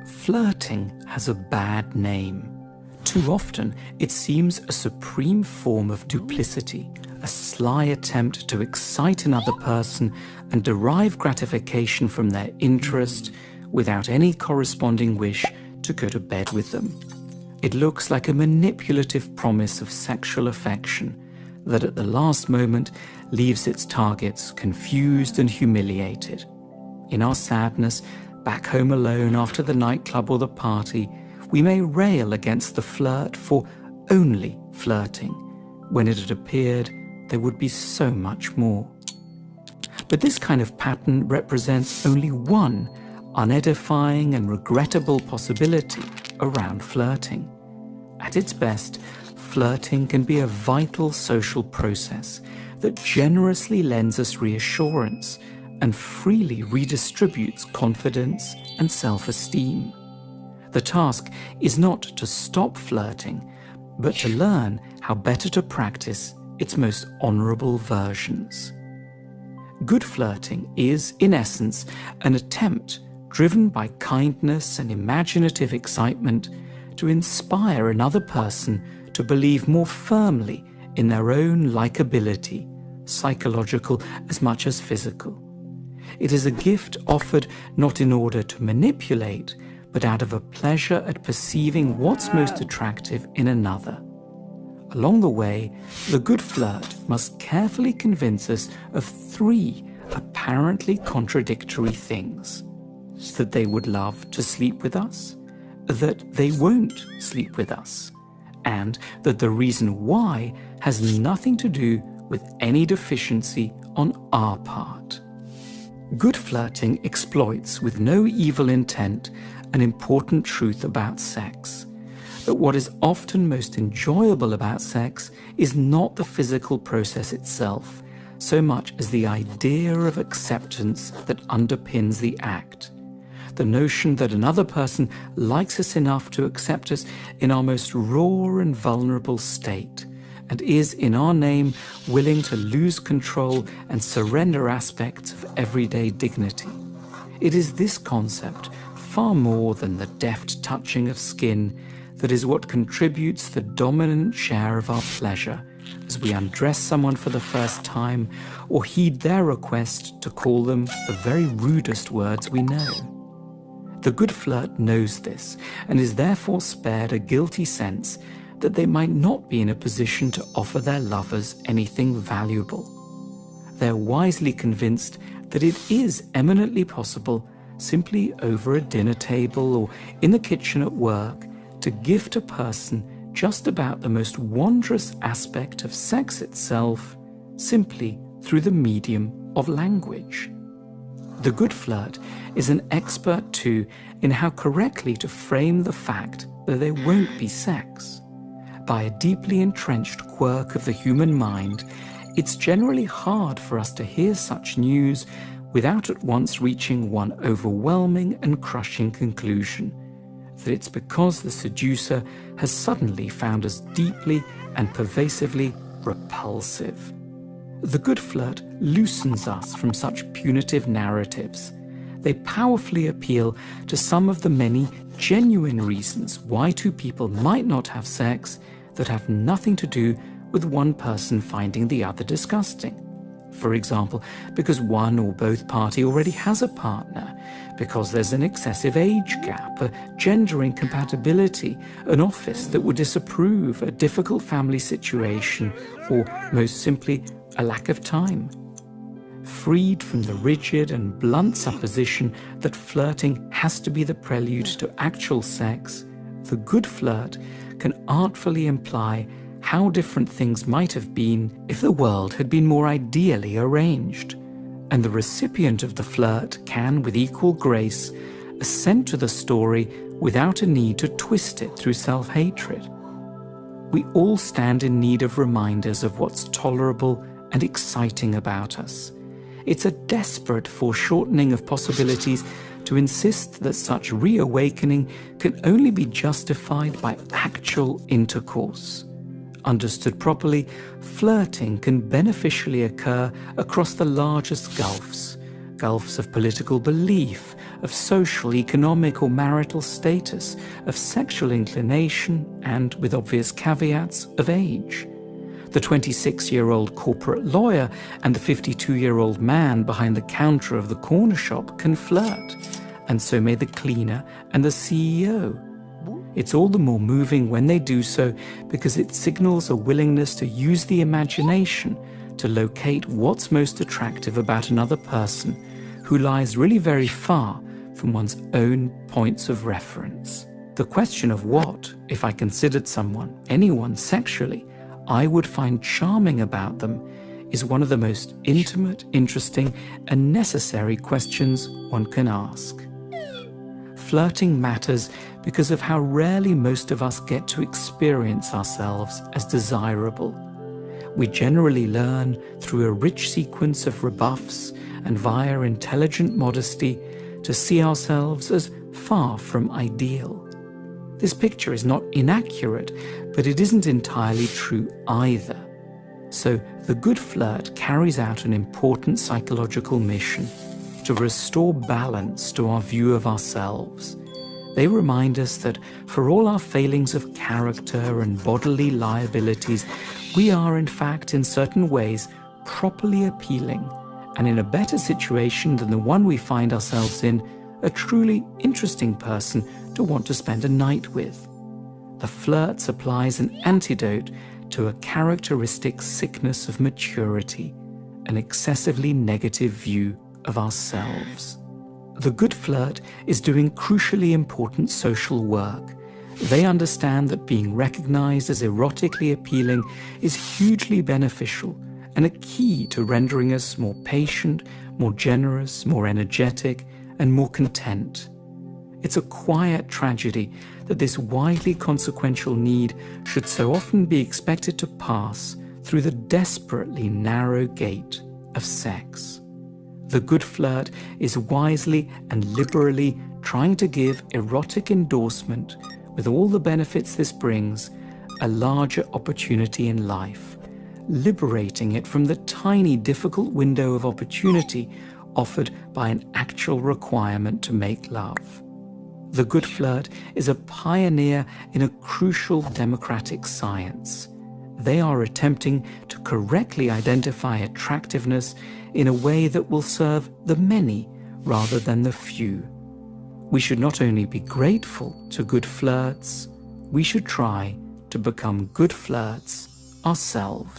Flirting has a bad name. Too often, it seems a supreme form of duplicity, a sly attempt to excite another person and derive gratification from their interest without any corresponding wish to go to bed with them. It looks like a manipulative promise of sexual affection that at the last moment leaves its targets confused and humiliated. In our sadness, back home alone after the nightclub or the party, we may rail against the flirt for only flirting, when it had appeared there would be so much more. But this kind of pattern represents only one unedifying and regrettable possibility around flirting. At its best, flirting can be a vital social process that generously lends us reassurance and freely redistributes confidence and self-esteem. The task is not to stop flirting, but to learn how better to practice its most honorable versions. Good flirting is, in essence, an attempt driven by kindness and imaginative excitement to inspire another person to believe more firmly in their own likability, psychological as much as physical. It is a gift offered not in order to manipulate, but out of a pleasure at perceiving what's most attractive in another. Along the way, the good flirt must carefully convince us of three apparently contradictory things: that they would love to sleep with us, that they won't sleep with us, and that the reason why has nothing to do with any deficiency on our part. Good flirting exploits with no evil intent an important truth about sex: that what is often most enjoyable about sex is not the physical process itself, so much as the idea of acceptance that underpins the act. The notion that another person likes us enough to accept us in our most raw and vulnerable state, and is in our name willing to lose control and surrender aspects of everyday dignity. It is this concept, far more than the deft touching of skin, that is what contributes the dominant share of our pleasure as we undress someone for the first time or heed their request to call them the very rudest words we know. The good flirt knows this and is therefore spared a guilty sense that they might not be in a position to offer their lovers anything valuable. They're wisely convinced that it is eminently possible, simply over a dinner table or in the kitchen at work, to gift a person just about the most wondrous aspect of sex itself, simply through the medium of language. The good flirt is an expert too in how correctly to frame the fact that there won't be sex. By a deeply entrenched quirk of the human mind, it's generally hard for us to hear such news without at once reaching one overwhelming and crushing conclusion: that it's because the seducer has suddenly found us deeply and pervasively repulsive. The good flirt loosens us from such punitive narratives. They powerfully appeal to some of the many genuine reasons why two people might not have sex that have nothing to do with one person finding the other disgusting. For example, because one or both party already has a partner, because there's an excessive age gap, a gender incompatibility, an office that would disapprove, a difficult family situation, or most simply, a lack of time. Freed from the rigid and blunt supposition that flirting has to be the prelude to actual sex, the good flirt can artfully imply how different things might have been if the world had been more ideally arranged, and the recipient of the flirt can, with equal grace, assent to the story without a need to twist it through self-hatred. We all stand in need of reminders of what's tolerable and exciting about us. It's a desperate foreshortening of possibilities to insist that such reawakening can only be justified by actual intercourse. Understood properly, flirting can beneficially occur across the largest gulfs, gulfs of political belief, of social, economic or marital status, of sexual inclination, and, with obvious caveats, of age. The 26-year-old corporate lawyer and the 52-year-old man behind the counter of the corner shop can flirt, and so may the cleaner and the CEO. It's all the more moving when they do so because it signals a willingness to use the imagination to locate what's most attractive about another person who lies really very far from one's own points of reference. The question of what, if I considered someone, anyone sexually, I would find charming about them is one of the most intimate, interesting, and necessary questions one can ask. Flirting matters because of how rarely most of us get to experience ourselves as desirable. We generally learn through a rich sequence of rebuffs and via intelligent modesty to see ourselves as far from ideal. This picture is not inaccurate, but it isn't entirely true either. So the good flirt carries out an important psychological mission to restore balance to our view of ourselves. They remind us that for all our failings of character and bodily liabilities, we are in fact in certain ways properly appealing and in a better situation than the one we find ourselves in, a truly interesting person to want to spend a night with. The flirt supplies an antidote to a characteristic sickness of maturity, an excessively negative view of ourselves. The good flirt is doing crucially important social work. They understand that being recognized as erotically appealing is hugely beneficial and a key to rendering us more patient, more generous, more energetic, and more content. It's a quiet tragedy that this widely consequential need should so often be expected to pass through the desperately narrow gate of sex. The good flirt is wisely and liberally trying to give erotic endorsement, with all the benefits this brings, a larger opportunity in life, liberating it from the tiny, difficult window of opportunity offered by an actual requirement to make love. The good flirt is a pioneer in a crucial democratic science. They are attempting to correctly identify attractiveness in a way that will serve the many rather than the few. We should not only be grateful to good flirts, we should try to become good flirts ourselves.